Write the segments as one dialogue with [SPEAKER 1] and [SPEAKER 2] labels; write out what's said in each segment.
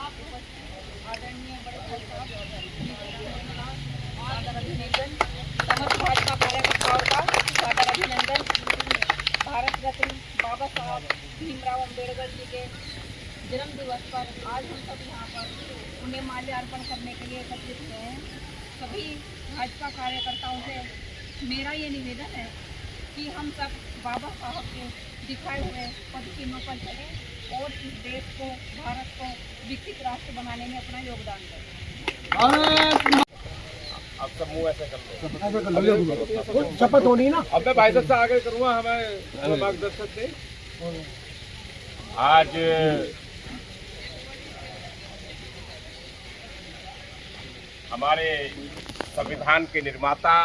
[SPEAKER 1] आदरणीय बड़े साहब, सादर अभिनंदन। समस्त भाजपा कार्यकर्ताओं का सादर अभिनंदन। भारत रत्न बाबा साहब भीमराव अम्बेडकर जी के जन्म दिवस पर आज हम सब यहाँ पर उन्हें माल्यार्पण करने के लिए एकत्रित हुए हैं। सभी भाजपा कार्यकर्ताओं से मेरा ये निवेदन है कि हम सब बाबा साहब के दिखाए हुए पद चिन्हों पर चलें और इस देश को, भारत को विकसित राष्ट्र बनाने में अपना योगदान करें।
[SPEAKER 2] अब सब मुंह ऐसे कर
[SPEAKER 3] लो, शपथ होनी ना।
[SPEAKER 2] अब मैं भाई साहब से आगे करूँगा, हमें मार्गदर्शक दे। आज हमारे संविधान के निर्माता,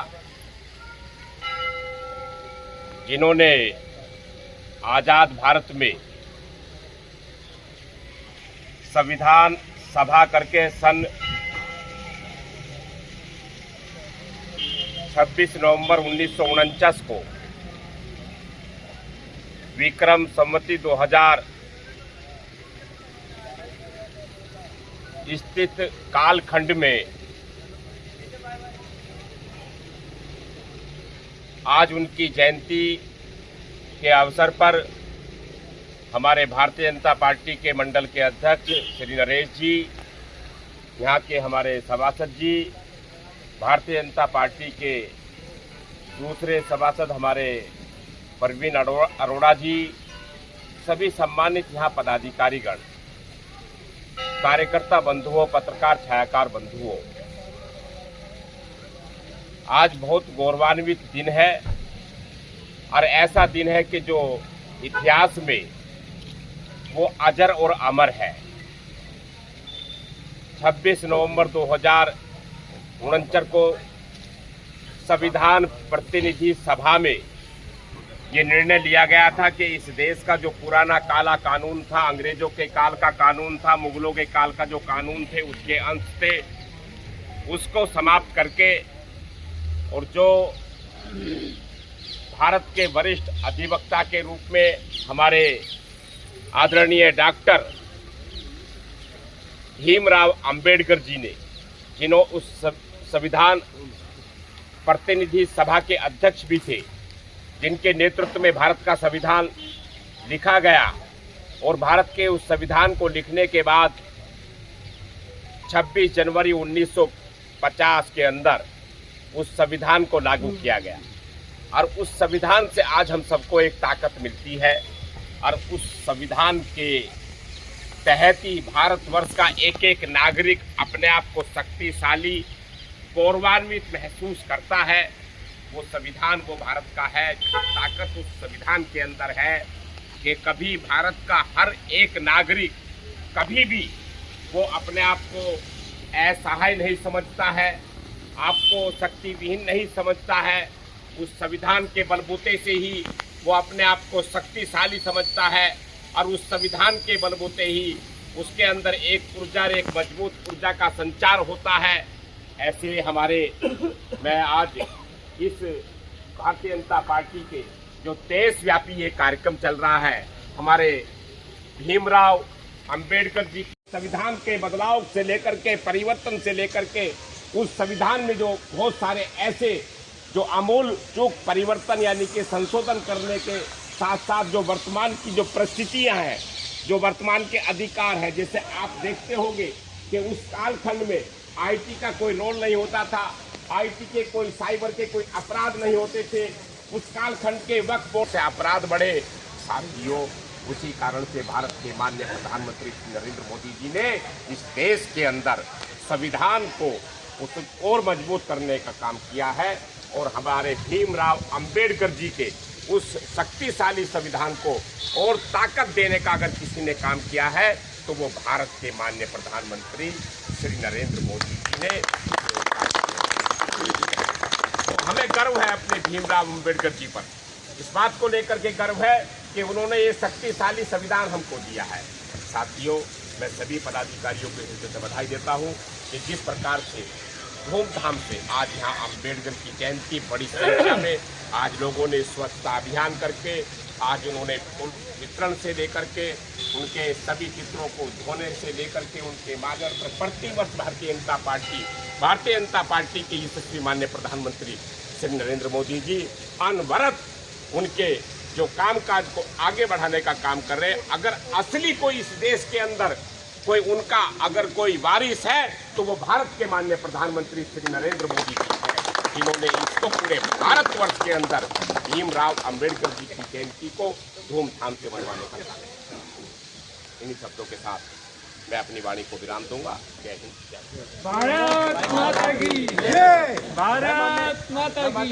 [SPEAKER 2] जिन्होंने आजाद भारत में संविधान सभा करके सन 26 नवंबर 1949 को विक्रम संवती 2000 स्थित कालखंड में आज उनकी जयंती के अवसर पर हमारे भारतीय जनता पार्टी के मंडल के अध्यक्ष श्री नरेश जी, यहाँ के हमारे सभासद जी, भारतीय जनता पार्टी के दूसरे सभासद हमारे परवीन अरोड़ा जी, सभी सम्मानित यहाँ पदाधिकारीगण, कार्यकर्ता बंधुओं, पत्रकार छायाकार बंधुओं, आज बहुत गौरवान्वित दिन है और ऐसा दिन है कि जो इतिहास में वो अजर और अमर है। 26 नवंबर 2049 को संविधान प्रतिनिधि सभा में ये निर्णय लिया गया था कि इस देश का जो पुराना काला कानून था, अंग्रेजों के काल का कानून था, मुगलों के काल का जो कानून थे, उसके अंश थे, उसको समाप्त करके और जो भारत के वरिष्ठ अधिवक्ता के रूप में हमारे आदरणीय डॉक्टर भीमराव अंबेडकर जी ने, जिन्हों उस संविधान प्रतिनिधि सभा के अध्यक्ष भी थे, जिनके नेतृत्व में भारत का संविधान लिखा गया और भारत के उस संविधान को लिखने के बाद 26 जनवरी 1950 के अंदर उस संविधान को लागू किया गया और उस संविधान से आज हम सबको एक ताकत मिलती है और उस संविधान के तहत ही भारतवर्ष का एक एक नागरिक अपने आप को शक्तिशाली, गौरवान्वित महसूस करता है। वो संविधान वो भारत का है। ताकत उस संविधान के अंदर है कि कभी भारत का हर एक नागरिक कभी भी वो अपने आप को असहाय नहीं समझता है, आपको शक्ति विहीन नहीं समझता है। उस संविधान के बलबूते से ही वो अपने आप को शक्तिशाली समझता है और उस संविधान के बलबूते ही उसके अंदर एक ऊर्जा, एक मजबूत ऊर्जा का संचार होता है। ऐसे हमारे मैं आज इस भारतीय जनता पार्टी के जो देशव्यापी ये कार्यक्रम चल रहा है, हमारे भीमराव अंबेडकर जी संविधान के बदलाव से लेकर के, परिवर्तन से लेकर के, उस संविधान में जो बहुत सारे ऐसे जो आमूल चूक परिवर्तन यानी कि संशोधन करने के साथ साथ जो वर्तमान की जो परिस्थितियां हैं, जो वर्तमान के अधिकार है, जैसे आप देखते होंगे कि उस कालखंड में आईटी का कोई रोल नहीं होता था, आईटी के कोई साइबर के कोई अपराध नहीं होते थे। उस कालखंड के वक्त बहुत से अपराध बढ़े। साथियों, उसी कारण से भारत के माननीय प्रधानमंत्री नरेंद्र मोदी जी ने इस देश के अंदर संविधान को और मजबूत करने का काम किया है और हमारे भीमराव अंबेडकर जी के उस शक्तिशाली संविधान को और ताकत देने का अगर किसी ने काम किया है तो वो भारत के माननीय प्रधानमंत्री श्री नरेंद्र मोदी जी ने। तो हमें गर्व है अपने भीमराव अंबेडकर जी पर, इस बात को लेकर के गर्व है कि उन्होंने ये शक्तिशाली संविधान हमको दिया है। साथियों, मैं सभी पदाधिकारियों को हृदय से बधाई देता हूँ कि जिस प्रकार से धूमधाम से आज यहाँ अम्बेडकर की जयंती बड़ी संख्या में आज लोगों ने स्वच्छता अभियान करके आज उन्होंने फूल वितरण से लेकर के उनके सभी चित्रों को धोने से लेकर के उनके मार्ग पर प्रतिवर्ष भारतीय जनता पार्टी के यशस्वी माननीय प्रधानमंत्री श्री नरेंद्र मोदी जी अनवरत उनके जो कामकाज को आगे बढ़ाने का काम कर रहे हैं। अगर असली कोई इस देश के अंदर कोई उनका अगर कोई वारिस है तो वो भारत के माननीय प्रधानमंत्री श्री नरेंद्र मोदी जी हैं, जिन्होंने इसको पूरे भारतवर्ष के अंदर भीमराव अंबेडकर जी की जयंती को धूमधाम से मनवाने का काम किया। इन्हीं शब्दों के साथ मैं अपनी वाणी को विराम दूंगा। जय हिंद, जय भारत।
[SPEAKER 4] भारत माता की जय। भारत माता की।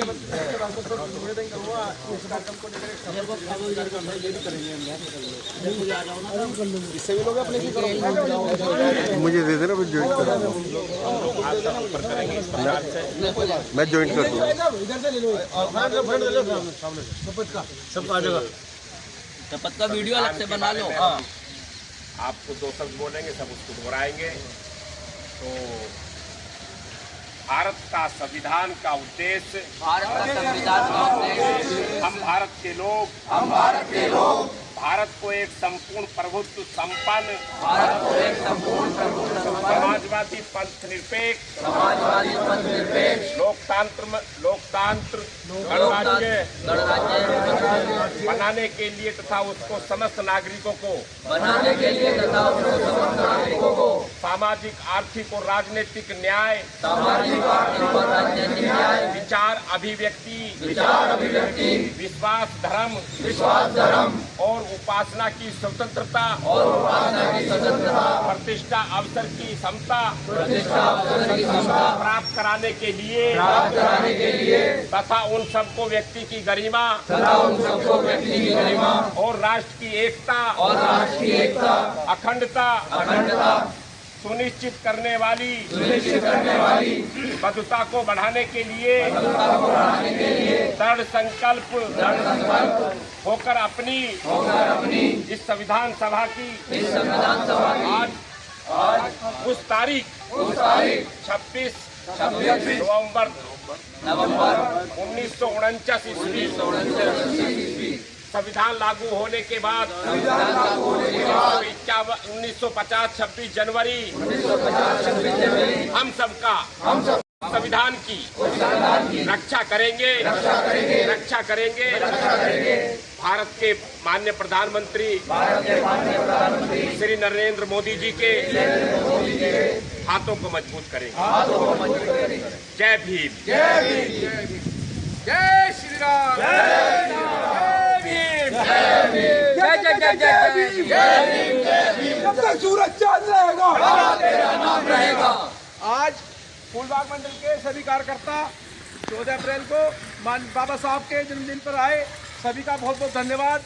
[SPEAKER 5] मुझे दे देना, मैं ज्वाइन कर मैं ज्वाइन कर दूँगा।
[SPEAKER 4] शपथ का वीडियो अलग से बना लो।
[SPEAKER 2] आपको दो शब्द बोलेंगे, सब उसको दोहराएंगे। तो भारत का संविधान का उद्देश्य, हम भारत के लोग भारत को एक संपूर्ण प्रभुत्व संपन्न समाजवादी पंथ निरपेक्ष लोकतंत्र गणराज्य बनाने के लिए तथा उसको समस्त नागरिकों को सामाजिक, आर्थिक और राजनीतिक न्याय, विचार अभिव्यक्ति, विश्वास धर्म और उपासना की स्वतंत्रता, प्रतिष्ठा अवसर की समता प्राप्त कराने के लिए तथा उन सबको व्यक्ति की गरिमा और राष्ट्र की एकता अखंडता सुनिश्चित करने वाली बद्धता को बढ़ाने के लिए दृढ़ संकल्प होकर अपनी इस संविधान सभा की आज उस तारीख 26 नवंबर 1949 ईस्वी संविधान लागू होने के बाद 1950 26 जनवरी हम सबका संविधान की रक्षा करेंगे। भारत के माननीय प्रधानमंत्री श्री नरेंद्र मोदी जी के हाथों को मजबूत करेंगे। जय भीम, जय श्री राम,
[SPEAKER 3] जब तक सूरज चांद रहेगा
[SPEAKER 4] तेरा नाम रहेगा।
[SPEAKER 6] आज फूलबाग मंडल के सभी कार्यकर्ता 14 अप्रैल को बाबा साहब के जन्मदिन पर आए, सभी का बहुत बहुत धन्यवाद।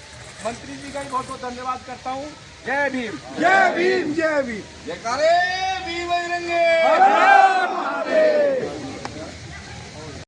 [SPEAKER 6] मंत्री जी का भी बहुत बहुत धन्यवाद करता हूँ। जय भीम,
[SPEAKER 3] जय भीम, जय भीम।
[SPEAKER 6] जयकारे वीर बजरंगे।